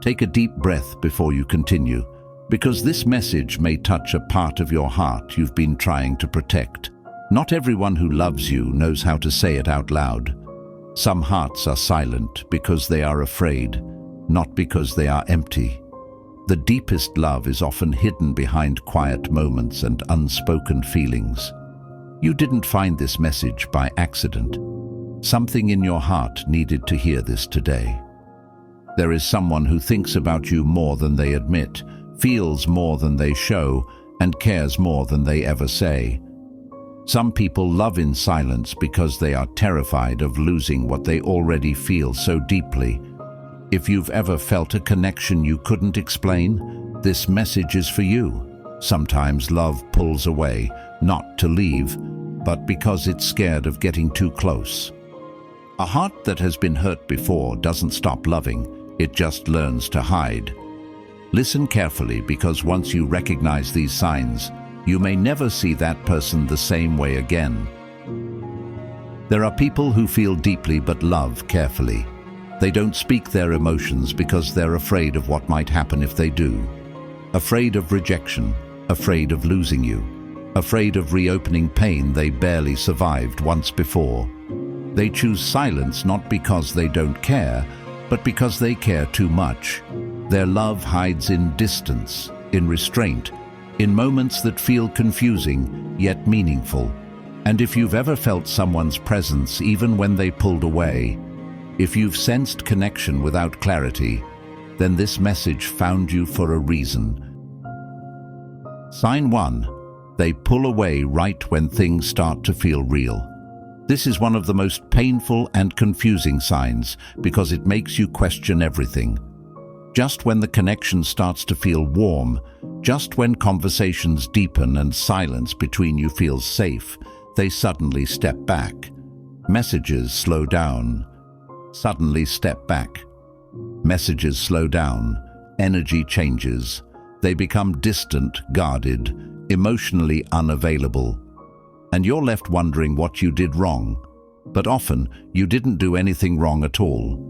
Take a deep breath before you continue, because this message may touch a part of your heart you've been trying to protect. Not everyone who loves you knows how to say it out loud. Some hearts are silent because they are afraid, not because they are empty. The deepest love is often hidden behind quiet moments and unspoken feelings. You didn't find this message by accident. Something in your heart needed to hear this today. There is someone who thinks about you more than they admit, feels more than they show, and cares more than they ever say. Some people love in silence because they are terrified of losing what they already feel so deeply. If you've ever felt a connection you couldn't explain, this message is for you. Sometimes love pulls away, not to leave, but because it's scared of getting too close. A heart that has been hurt before doesn't stop loving, it just learns to hide. Listen carefully, because once you recognize these signs, you may never see that person the same way again. There are people who feel deeply but love carefully. They don't speak their emotions because they're afraid of what might happen if they do. Afraid of rejection, afraid of losing you, afraid of reopening pain they barely survived once before. They choose silence not because they don't care, but because they care too much. Their love hides in distance, in restraint, in moments that feel confusing yet meaningful. And if you've ever felt someone's presence even when they pulled away, if you've sensed connection without clarity, then this message found you for a reason. Sign 1. They pull away right when things start to feel real. This is one of the most painful and confusing signs because it makes you question everything. Just when the connection starts to feel warm, just when conversations deepen and silence between you feels safe, they suddenly step back. Messages slow down. Suddenly step back. Messages slow down. Energy changes. They become distant, guarded, emotionally unavailable. And you're left wondering what you did wrong. But often, you didn't do anything wrong at all.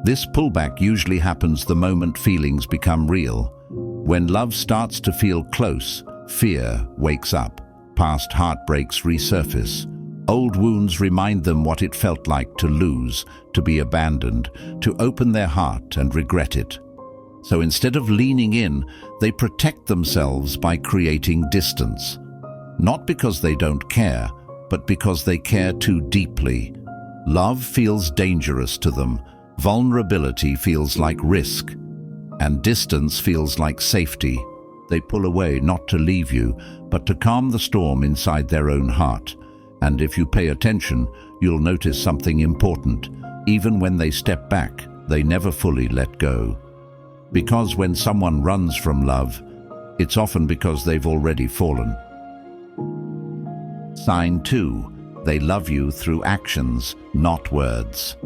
This pullback usually happens the moment feelings become real. When love starts to feel close, fear wakes up. Past heartbreaks resurface. Old wounds remind them what it felt like to lose, to be abandoned, to open their heart and regret it. So instead of leaning in, they protect themselves by creating distance. Not because they don't care, but because they care too deeply. Love feels dangerous to them. Vulnerability feels like risk, and distance feels like safety. They pull away not to leave you, but to calm the storm inside their own heart. And if you pay attention, you'll notice something important. Even when they step back, they never fully let go. Because when someone runs from love, it's often because they've already fallen. Sign 2. They love you through actions, not words.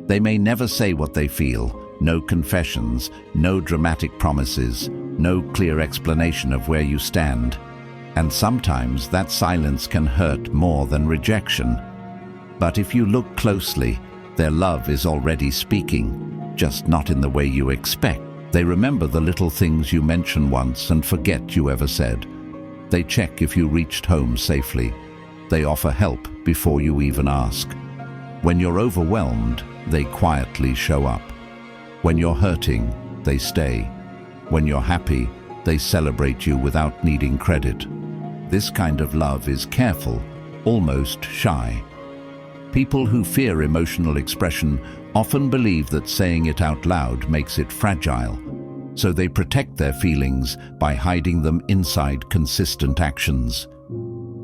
They may never say what they feel. No confessions, no dramatic promises, no clear explanation of where you stand. And sometimes that silence can hurt more than rejection. But if you look closely, their love is already speaking, just not in the way you expect. They remember the little things you mention once and forget you ever said. They check if you reached home safely. They offer help before you even ask. When you're overwhelmed, they quietly show up. When you're hurting, they stay. When you're happy, they celebrate you without needing credit. This kind of love is careful, almost shy. People who fear emotional expression often believe that saying it out loud makes it fragile, so they protect their feelings by hiding them inside consistent actions.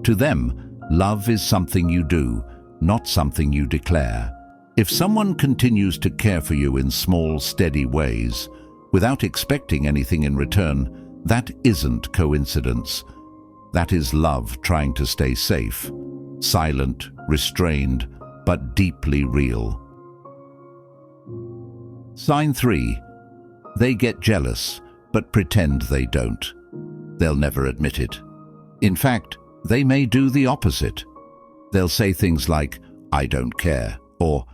To them, love is something you do, not something you declare. If someone continues to care for you in small, steady ways, without expecting anything in return, that isn't coincidence. That is love trying to stay safe, silent, restrained, but deeply real. Sign 3. They get jealous, but pretend they don't. They'll never admit it. In fact, they may do the opposite. They'll say things like, "I don't care," or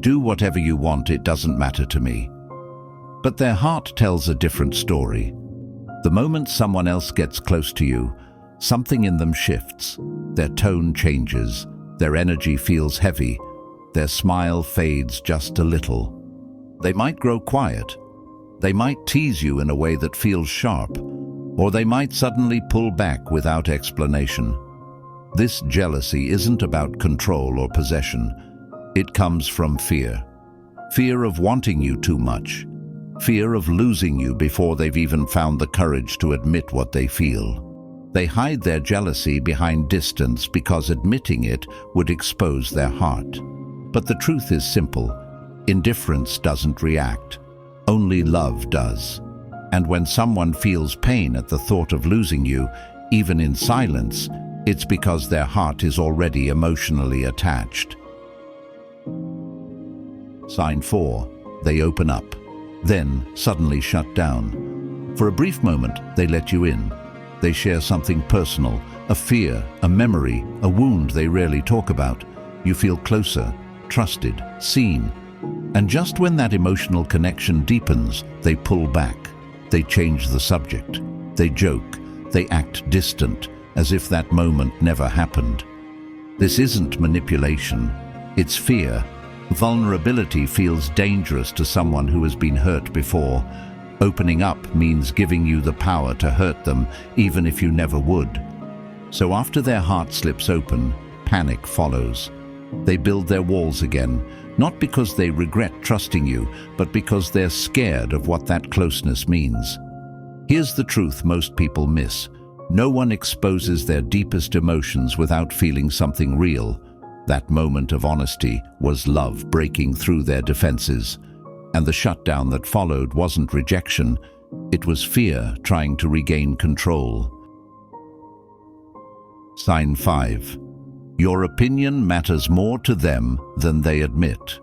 "Do whatever you want, it doesn't matter to me." But their heart tells a different story. The moment someone else gets close to you, something in them shifts. Their tone changes, their energy feels heavy, their smile fades just a little. They might grow quiet. They might tease you in a way that feels sharp, or they might suddenly pull back without explanation. This jealousy isn't about control or possession. It comes from fear. Fear of wanting you too much. Fear of losing you before they've even found the courage to admit what they feel. They hide their jealousy behind distance because admitting it would expose their heart. But the truth is simple. Indifference doesn't react. Only love does. And when someone feels pain at the thought of losing you, even in silence, it's because their heart is already emotionally attached. Sign 4. They open up, then suddenly shut down. For a brief moment, they let you in. They share something personal, a fear, a memory, a wound they rarely talk about. You feel closer, trusted, seen. And just when that emotional connection deepens, they pull back. They change the subject. They joke. They act distant, as if that moment never happened. This isn't manipulation. It's fear. Vulnerability feels dangerous to someone who has been hurt before. Opening up means giving you the power to hurt them, even if you never would. So after their heart slips open, panic follows. They build their walls again, not because they regret trusting you, but because they're scared of what that closeness means. Here's the truth most people miss. No one exposes their deepest emotions without feeling something real. That moment of honesty was love breaking through their defenses. And the shutdown that followed wasn't rejection, it was fear trying to regain control. Sign 5. Your opinion matters more to them than they admit.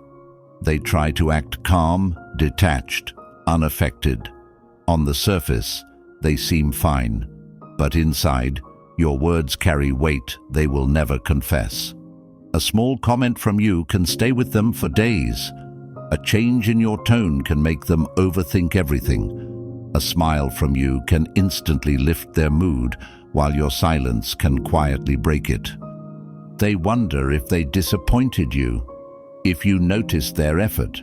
They try to act calm, detached, unaffected. On the surface, they seem fine, but inside, your words carry weight they will never confess. A small comment from you can stay with them for days. A change in your tone can make them overthink everything. A smile from you can instantly lift their mood, while your silence can quietly break it. They wonder if they disappointed you, if you noticed their effort,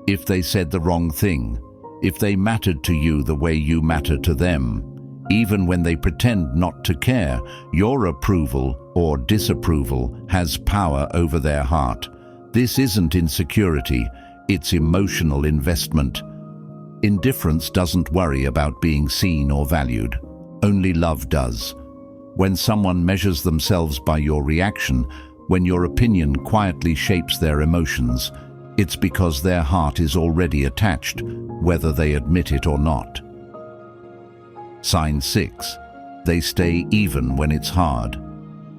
if they said the wrong thing, if they mattered to you the way you matter to them. Even when they pretend not to care, your approval or disapproval has power over their heart. This isn't insecurity, it's emotional investment. Indifference doesn't worry about being seen or valued. Only love does. When someone measures themselves by your reaction, when your opinion quietly shapes their emotions, it's because their heart is already attached, whether they admit it or not. Sign 6. They stay even when it's hard.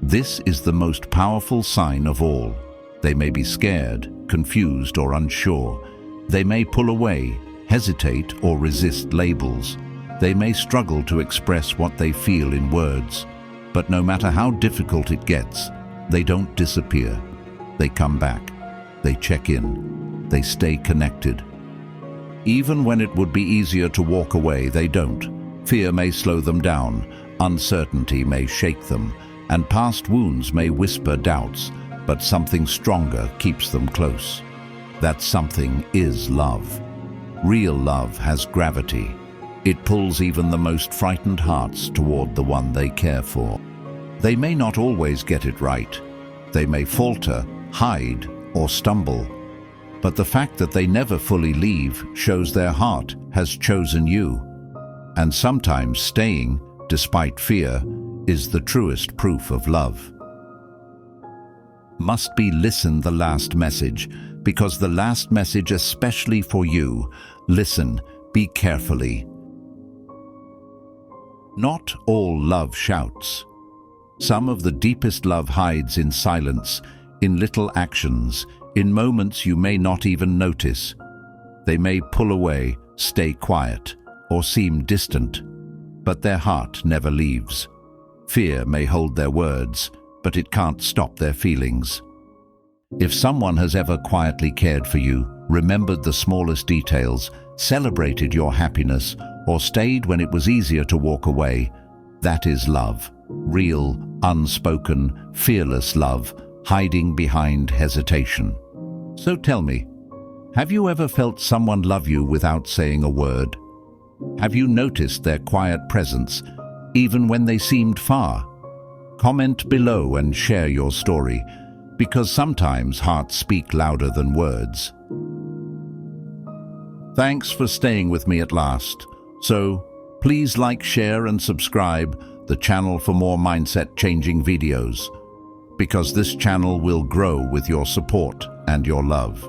This is the most powerful sign of all. They may be scared, confused, or unsure. They may pull away, hesitate, or resist labels. They may struggle to express what they feel in words. But no matter how difficult it gets, they don't disappear. They come back. They check in. They stay connected. Even when it would be easier to walk away, they don't. Fear may slow them down, uncertainty may shake them, and past wounds may whisper doubts, but something stronger keeps them close. That something is love. Real love has gravity. It pulls even the most frightened hearts toward the one they care for. They may not always get it right. They may falter, hide, or stumble. But the fact that they never fully leave shows their heart has chosen you. And sometimes staying, despite fear, is the truest proof of love. Must be listen the last message, because the last message especially for you. Listen, be carefully. Not all love shouts. Some of the deepest love hides in silence, in little actions, in moments you may not even notice. They may pull away, stay quiet, or seem distant, but their heart never leaves. Fear may hold their words, but it can't stop their feelings. If someone has ever quietly cared for you, remembered the smallest details, celebrated your happiness, or stayed when it was easier to walk away. That is love. Real, unspoken, fearless love, hiding behind hesitation. So tell me, have you ever felt someone love you without saying a word? Have you noticed their quiet presence, even when they seemed far? Comment below and share your story, because sometimes hearts speak louder than words. Thanks for staying with me at last. So, please like, share and subscribe the channel for more mindset-changing videos, because this channel will grow with your support and your love.